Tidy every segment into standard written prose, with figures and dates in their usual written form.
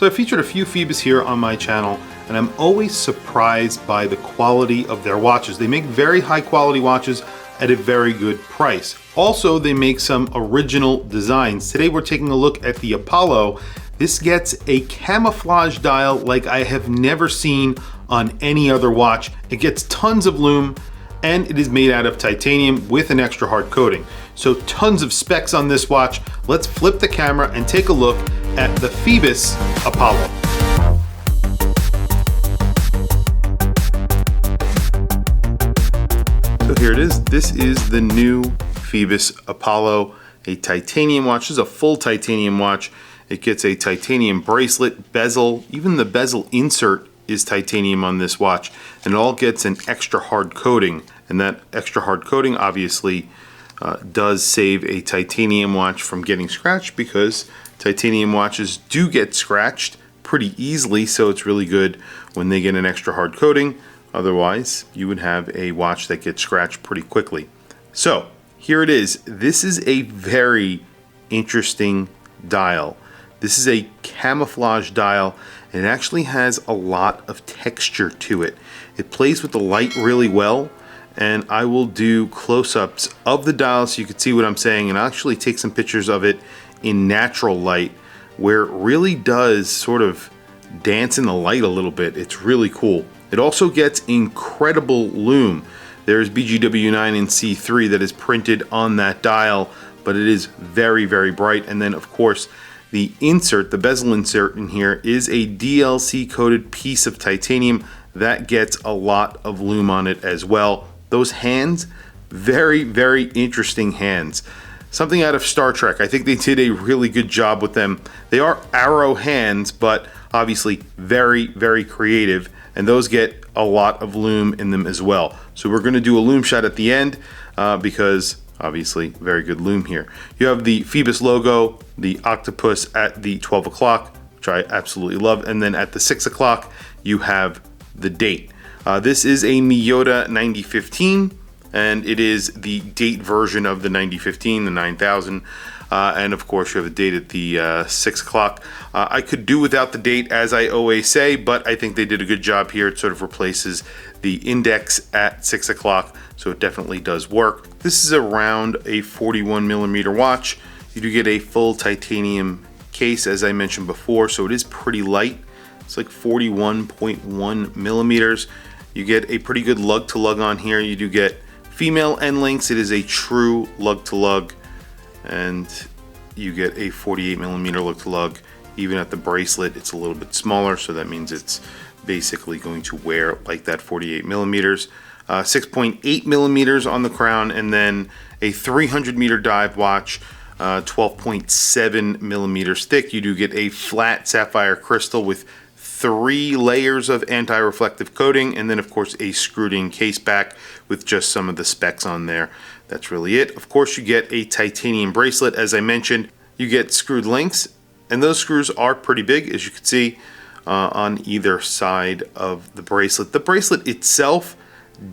So I featured a few Phoibos here on my channel, and I'm always surprised by the quality of their watches. They make very high quality watches at a very good price. Also, they make some original designs. Today we're taking a look at the Apollo. This gets a camouflage dial like I have never seen on any other watch. It gets tons of lume, and it is made out of titanium with an extra hard coating. So tons of specs on this watch. Let's flip the camera and take a look at the Phoibos Apollo. So here it is. This is the new Phoibos Apollo, a titanium watch. This is a full titanium watch. It gets a titanium bracelet, bezel, even the bezel insert is titanium on this watch, and it all gets an extra hard coating. And that extra hard coating obviously does save a titanium watch from getting scratched, because titanium watches do get scratched pretty easily, so it's really good when they get an extra hard coating. Otherwise, you would have a watch that gets scratched pretty quickly. So here it is. This is a very interesting dial. This is a camouflage dial, and it actually has a lot of texture to it. It plays with the light really well, and I will do close-ups of the dial so you can see what I'm saying, and I'll actually take some pictures of it in natural light where it really does sort of dance in the light a little bit. It's really cool. It also gets incredible lume. There's BGW9 and C3 that is printed on that dial, but it is very, very bright. And then of course the insert, the bezel insert in here, is a DLC coated piece of titanium that gets a lot of lume on it as well. Those hands, very, very interesting hands. Something out of Star Trek. I think they did a really good job with them. They are arrow hands, but obviously very, very creative, and those get a lot of lume in them as well. So we're going to do a lume shot at the end because obviously very good lume here. You have the Phoibos logo, the octopus at the 12 o'clock, which I absolutely love, and then at the 6 o'clock you have the date. This is a Miyota 9015, and it is the date version of the 9015, the 9000, and of course you have the date at the 6 o'clock. I could do without the date, as I always say, but I think they did a good job here. It sort of replaces the index at 6 o'clock, so it definitely does work. This is around a 41 millimeter watch. You do get a full titanium case, as I mentioned before, so it is pretty light. It's like 41.1 millimeters. You get a pretty good lug to lug on here. You do get female end links. It is a true lug to lug, and you get a 48 millimeter lug to lug. Even at the bracelet, it's a little bit smaller, so that means it's basically going to wear like that 48 millimeters. 6.8 millimeters on the crown, and then a 300 meter dive watch, 12.7 millimeters thick. You do get a flat sapphire crystal with 3 layers of anti-reflective coating, and then of course a screwed in case back with just some of the specs on there. That's really it. Of course you get a titanium bracelet. As I mentioned, you get screwed links, and those screws are pretty big, as you can see on either side of the bracelet. The bracelet itself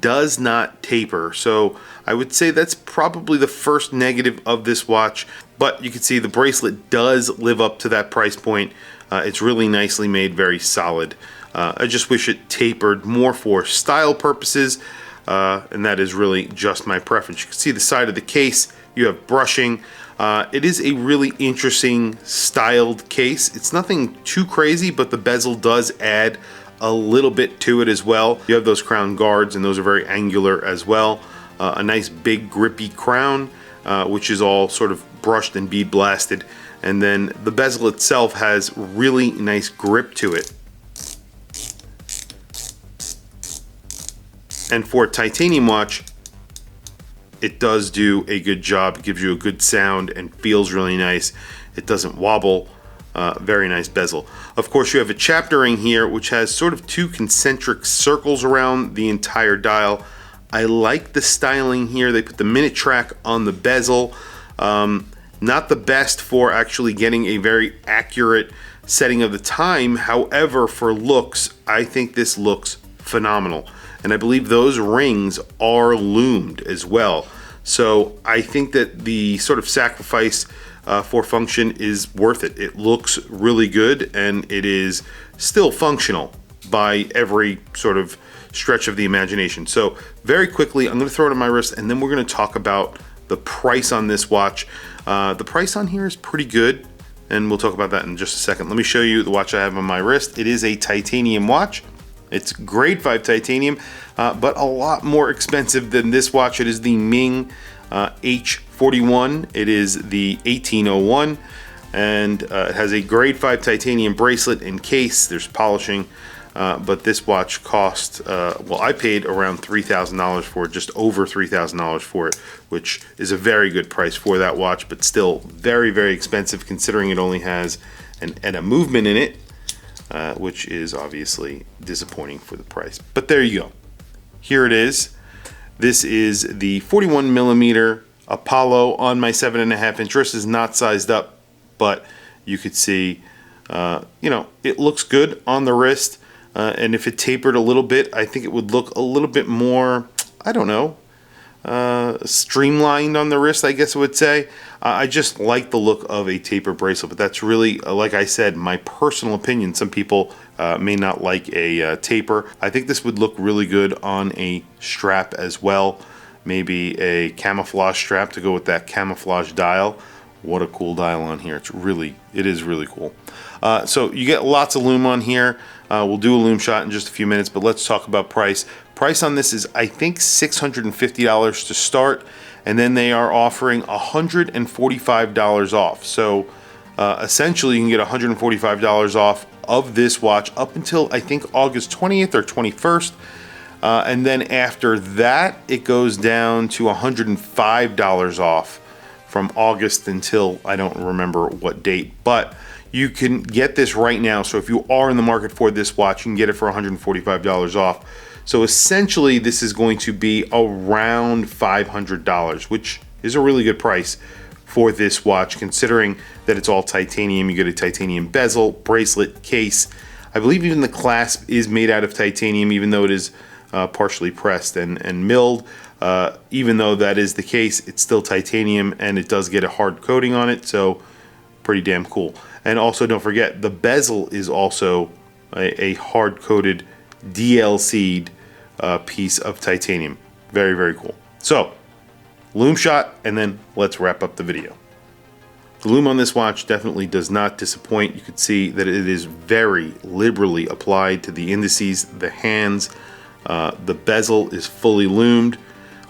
does not taper, so I would say that's probably the first negative of this watch, but you can see the bracelet does live up to that price point. It's really nicely made, very solid. I just wish it tapered more for style purposes, and that is really just my preference. You can see the side of the case, you have brushing. It is a really interesting styled case. It's nothing too crazy, but the bezel does add a little bit to it as well. You have those crown guards, and those are very angular as well. A nice big grippy crown, which is all sort of brushed and bead blasted. And then the bezel itself has really nice grip to it. And for a titanium watch, it does do a good job. It gives you a good sound and feels really nice. It doesn't wobble. Very nice bezel. Of course, you have a chapter ring here, which has sort of 2 concentric circles around the entire dial. I like the styling here. They put the minute track on the bezel. Not the best for actually getting a very accurate setting of the time. However, for looks, I think this looks phenomenal. And I believe those rings are loomed as well. So I think that the sort of sacrifice for function is worth it. It looks really good, and it is still functional by every sort of stretch of the imagination. So very quickly, I'm going to throw it on my wrist, and then we're going to talk about the price on this watch. The price on here is pretty good, and we'll talk about that in just a second. Let me show you the watch I have on my wrist. It is a titanium watch. It's grade 5 titanium, but a lot more expensive than this watch. It is the Ming H41. It is the 1801, and it has a grade 5 titanium bracelet and case. There's polishing, but this watch cost, well, I paid around $3,000 for it, just over $3,000 for it, which is a very good price for that watch, but still very, very expensive considering it only has a movement in it, which is obviously disappointing for the price. But there you go. Here it is. This is the 41 millimeter Apollo on my 7.5 inch wrist. Is not sized up, but you could see, you know, it looks good on the wrist. And if it tapered a little bit, I think it would look a little bit more, I don't know, streamlined on the wrist, I guess I would say. I just like the look of a taper bracelet, but that's really, like I said, my personal opinion. Some people may not like a taper. I think this would look really good on a strap as well. Maybe a camouflage strap to go with that camouflage dial. What a cool dial on here. It is really cool. So you get lots of lume on here. We'll do a lume shot in just a few minutes, but let's talk about price. Price on this is, I think, $650 to start, and then they are offering $145 off. So essentially you can get $145 off of this watch up until, I think, August 20th or 21st. And then after that, it goes down to $105 off from August until I don't remember what date. But you can get this right now. So if you are in the market for this watch, you can get it for $145 off. So essentially, this is going to be around $500, which is a really good price for this watch, considering that it's all titanium. You get a titanium bezel, bracelet, case. I believe even the clasp is made out of titanium, even though it is partially pressed and milled. Even though that is the case, it's still titanium, and it does get a hard coating on it, so pretty damn cool. And also, don't forget, the bezel is also a hard-coated DLC'd piece of titanium. Very, very cool. So, lume shot, and then let's wrap up the video. The lume on this watch definitely does not disappoint. You can see that it is very liberally applied to the indices, the hands. The bezel is fully loomed.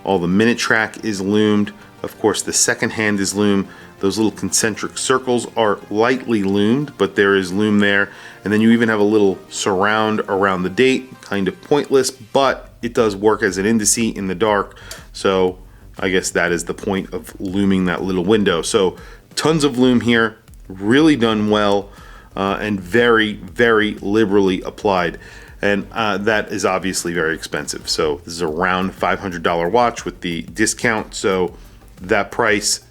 All the minute track is loomed. Of course, the second hand is loomed. Those little concentric circles are lightly loomed, but there is lume there. And then you even have a little surround around the date, kind of pointless, but it does work as an indice in the dark. So I guess that is the point of looming that little window. So tons of lume here, really done well, and very, very liberally applied. And that is obviously very expensive. So this is around $500 watch with the discount. So that price,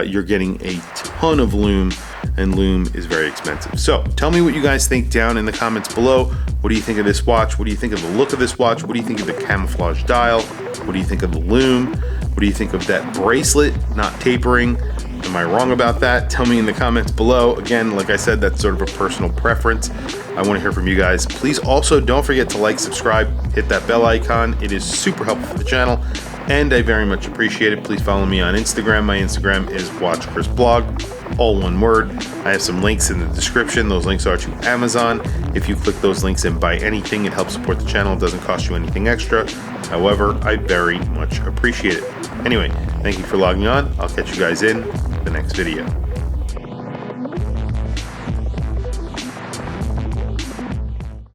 you're getting a ton of lume, and lume is very expensive. So tell me what you guys think down in the comments below. What do you think of this watch? What do you think of the look of this watch? What do you think of the camouflage dial? What do you think of the lume? What do you think of that bracelet not tapering? Am I wrong about that? Tell me in the comments below. Again, like I said, that's sort of a personal preference. I want to hear from you guys. Please also don't forget to like, subscribe, hit that bell icon. It is super helpful for the channel, and I very much appreciate it. Please follow me on Instagram. My Instagram is WatchChrisBlog, all one word. I have some links in the description. Those links are to Amazon. If you click those links and buy anything, it helps support the channel. It doesn't cost you anything extra. However, I very much appreciate it. Anyway, thank you for logging on. I'll catch you guys in the next video.